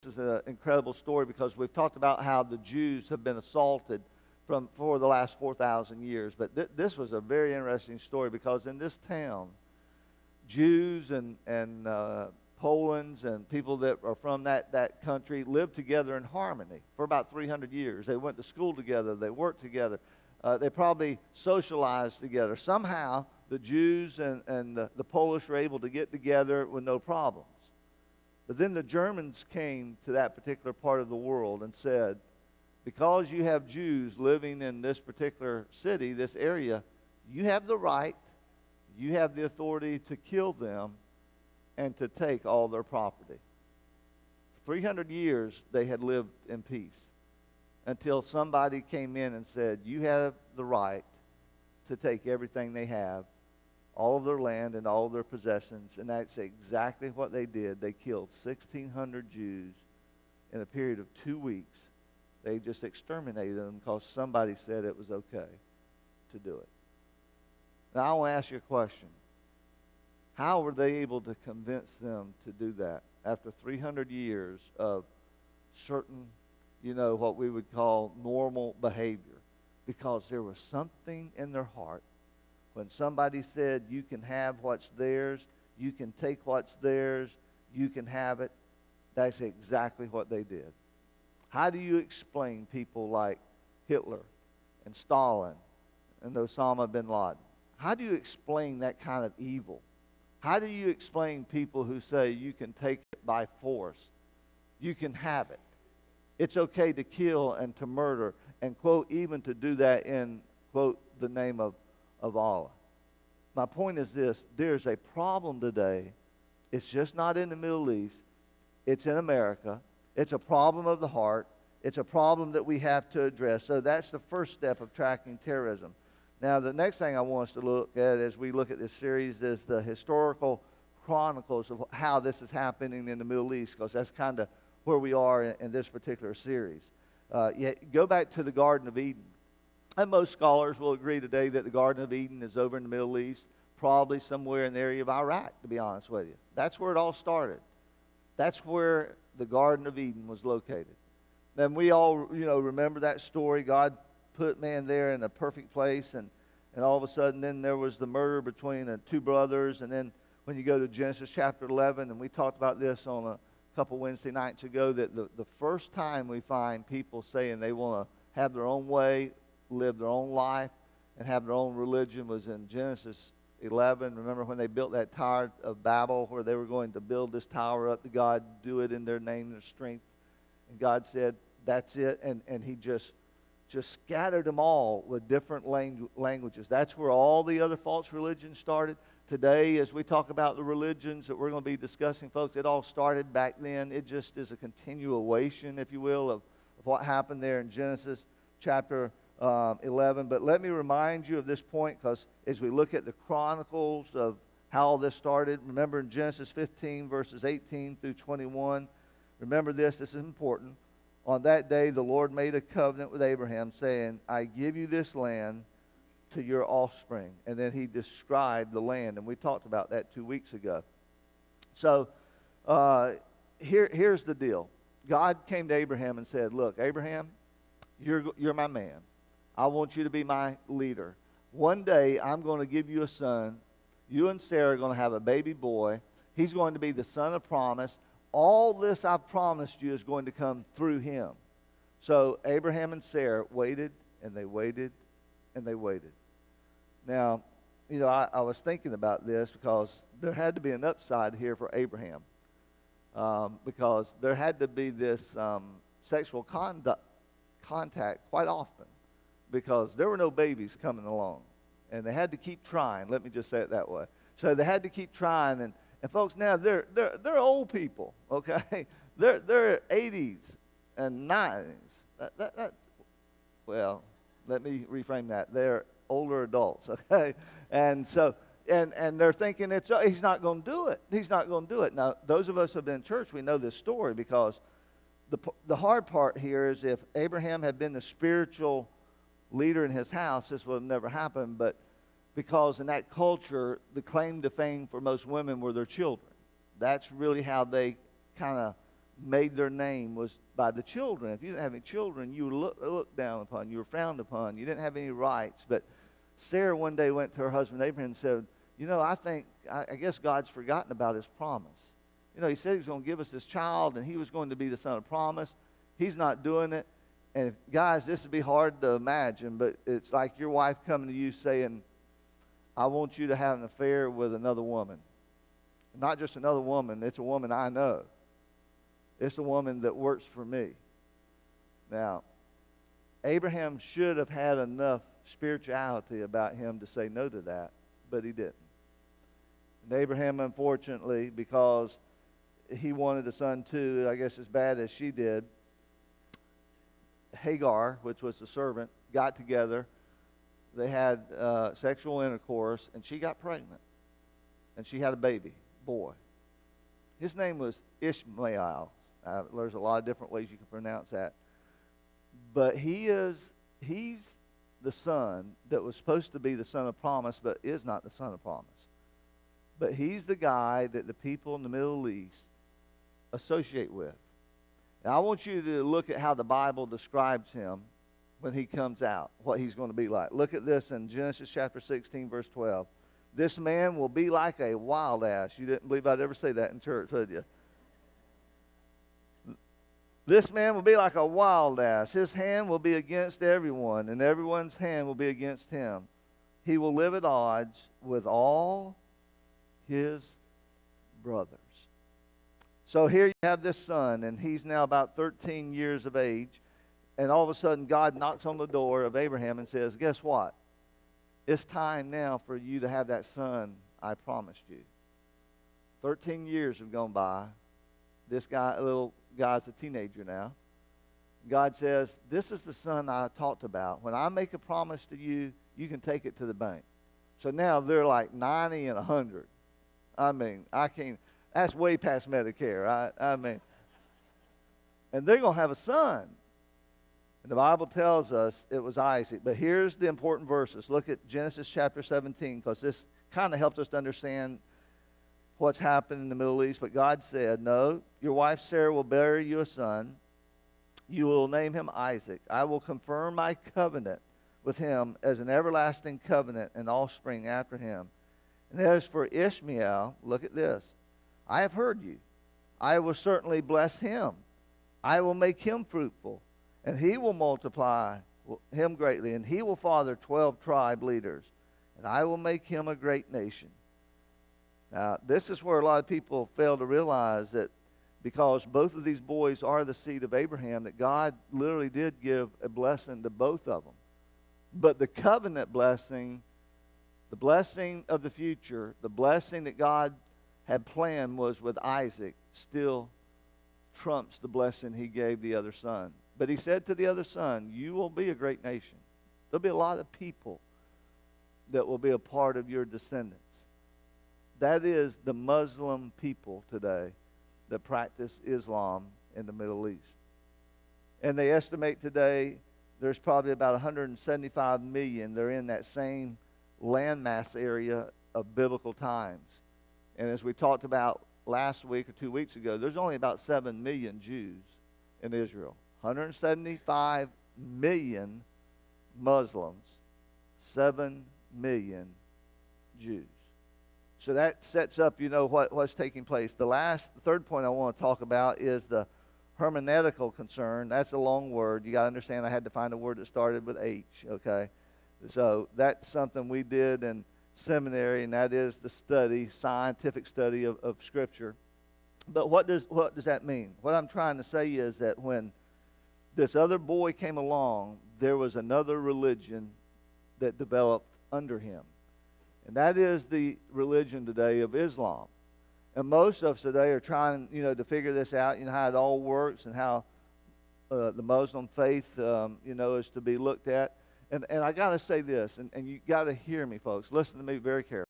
This is an incredible story because we've talked about how the Jews have been assaulted for the last 4,000 years. But this was a very interesting story because in this town, Jews and Poland's and people that are from that country lived together in harmony for about 300 years. They went to school together. They worked together. They probably socialized together. Somehow, the Jews and the Polish were able to get together with no problems. But then the Germans came to that particular part of the world and said, because you have Jews living in this particular city, this area, you have the right, you have the authority to kill them and to take all their property. For 300 years, they had lived in peace until somebody came in and said, you have the right to take everything they have, all of their land and all of their possessions. And that's exactly what they did. They killed 1,600 Jews in a period of 2 weeks. They just exterminated them because somebody said it was okay to do it. Now, I want to ask you a question. How were they able to convince them to do that after 300 years of certain, what we would call normal behavior? Because there was something in their heart. When somebody said, you can have what's theirs, you can take what's theirs, you can have it, that's exactly what they did. How do you explain people like Hitler and Stalin and Osama bin Laden? How do you explain that kind of evil? How do you explain people who say you can take it by force? You can have it. It's okay to kill and to murder and, quote, even to do that in, quote, the name of Allah. My point is this. There's a problem today. It's just not in the Middle East. It's in America. It's a problem of the heart. It's a problem that we have to address. So that's the first step of tracking terrorism. Now, the next thing I want us to look at as we look at this series is the historical chronicles of how this is happening in the Middle East, because that's kind of where we are in this particular series. Go back to the Garden of Eden. And most scholars will agree today that the Garden of Eden is over in the Middle East, probably somewhere in the area of Iraq, to be honest with you. That's where it all started. That's where the Garden of Eden was located. Then we all, remember that story. God put man there in a perfect place, and all of a sudden then there was the murder between two brothers. And then when you go to Genesis chapter 11, and we talked about this on a couple Wednesday nights ago, that the first time we find people saying they want to have their own way, live their own life, and have their own religion was in Genesis 11. Remember when they built that Tower of Babel, where they were going to build this tower up to God, do it in their name and their strength. And God said, that's it. And he just scattered them all with different languages. That's where all the other false religions started. Today, as we talk about the religions that we're going to be discussing, folks, it all started back then. It just is a continuation, if you will, of what happened there in Genesis chapter 11. But let me remind you of this point, because as we look at the chronicles of how all this started, remember in Genesis 15, verses 18 through 21, remember this is important. On that day, the Lord made a covenant with Abraham, saying, I give you this land to your offspring. And then he described the land, and we talked about that 2 weeks ago. So here's the deal. God came to Abraham and said, look, Abraham, you're my man. I want you to be my leader. One day, I'm going to give you a son. You and Sarah are going to have a baby boy. He's going to be the son of promise. All this I've promised you is going to come through him. So Abraham and Sarah waited, and they waited, and they waited. Now, I was thinking about this because there had to be an upside here for Abraham, because there had to be this sexual contact quite often, because there were no babies coming along, and they had to keep trying. Let me just say it that way. So they had to keep trying, and folks, now they're old people, okay? They're 80s and 90s. Well, let me reframe that. They're older adults, okay? And so and they're thinking he's not going to do it. He's not going to do it. Now, those of us who have been in church, we know this story, because the hard part here is if Abraham had been the spiritual leader in his house, this would have never happened. But because in that culture, the claim to fame for most women were their children. That's really how they kind of made their name was by the children. If you didn't have any children, you were looked down upon. You were frowned upon. You didn't have any rights. But Sarah one day went to her husband Abraham and said, you know, I guess God's forgotten about his promise. You know, he said he was going to give us this child, and he was going to be the son of promise. He's not doing it. And guys, this would be hard to imagine, but it's like your wife coming to you saying, I want you to have an affair with another woman. Not just another woman, it's a woman I know. It's a woman that works for me. Now, Abraham should have had enough spirituality about him to say no to that, but he didn't. And Abraham, unfortunately, because he wanted a son too, I guess as bad as she did, Hagar, which was the servant, got together. They had sexual intercourse, and she got pregnant. And she had a baby, boy. His name was Ishmael. There's a lot of different ways you can pronounce that. But he's the son that was supposed to be the son of promise, but is not the son of promise. But he's the guy that the people in the Middle East associate with. And I want you to look at how the Bible describes him when he comes out, what he's going to be like. Look at this in Genesis chapter 16, verse 12. This man will be like a wild ass. You didn't believe I'd ever say that in church, did you? This man will be like a wild ass. His hand will be against everyone, and everyone's hand will be against him. He will live at odds with all his brothers. So here you have this son, and he's now about 13 years of age, and all of a sudden God knocks on the door of Abraham and says, guess what? It's time now for you to have that son I promised you. 13 years have gone by. This little guy's a teenager now. God says, this is the son I talked about. When I make a promise to you, you can take it to the bank. So now they're like 90 and 100. I mean, that's way past Medicare. I mean, and they're going to have a son. And the Bible tells us it was Isaac. But here's the important verses. Look at Genesis chapter 17, because this kind of helps us to understand what's happened in the Middle East. But God said, no, your wife Sarah will bear you a son. You will name him Isaac. I will confirm my covenant with him as an everlasting covenant and offspring after him. And as for Ishmael, look at this. I have heard you. I will certainly bless him. I will make him fruitful, and he will multiply him greatly, and he will father 12 tribe leaders, and I will make him a great nation. Now, this is where a lot of people fail to realize that because both of these boys are the seed of Abraham, that God literally did give a blessing to both of them. But the covenant blessing, the blessing of the future, the blessing that God had planned was with Isaac, still trumps the blessing he gave the other son. But he said to the other son, you will be a great nation. There'll be a lot of people that will be a part of your descendants. That is the Muslim people today that practice Islam in the Middle East. And they estimate today there's probably about 175 million. They're in that same landmass area of biblical times. And as we talked about last week or 2 weeks ago, there's only about 7 million Jews in Israel. 175 million Muslims, 7 million Jews. So that sets up, what's taking place. The third point I want to talk about is the hermeneutical concern. That's a long word. You got to understand I had to find a word that started with H, okay? So that's something we did in seminary, and that is the scientific study of Scripture. But what does that mean? What I'm trying to say is that when this other boy came along, there was another religion that developed under him. And that is the religion today of Islam. And most of us today are trying, to figure this out, how it all works and how the Muslim faith, is to be looked at. And I got to say this, and you got to hear me, folks. Listen to me very carefully.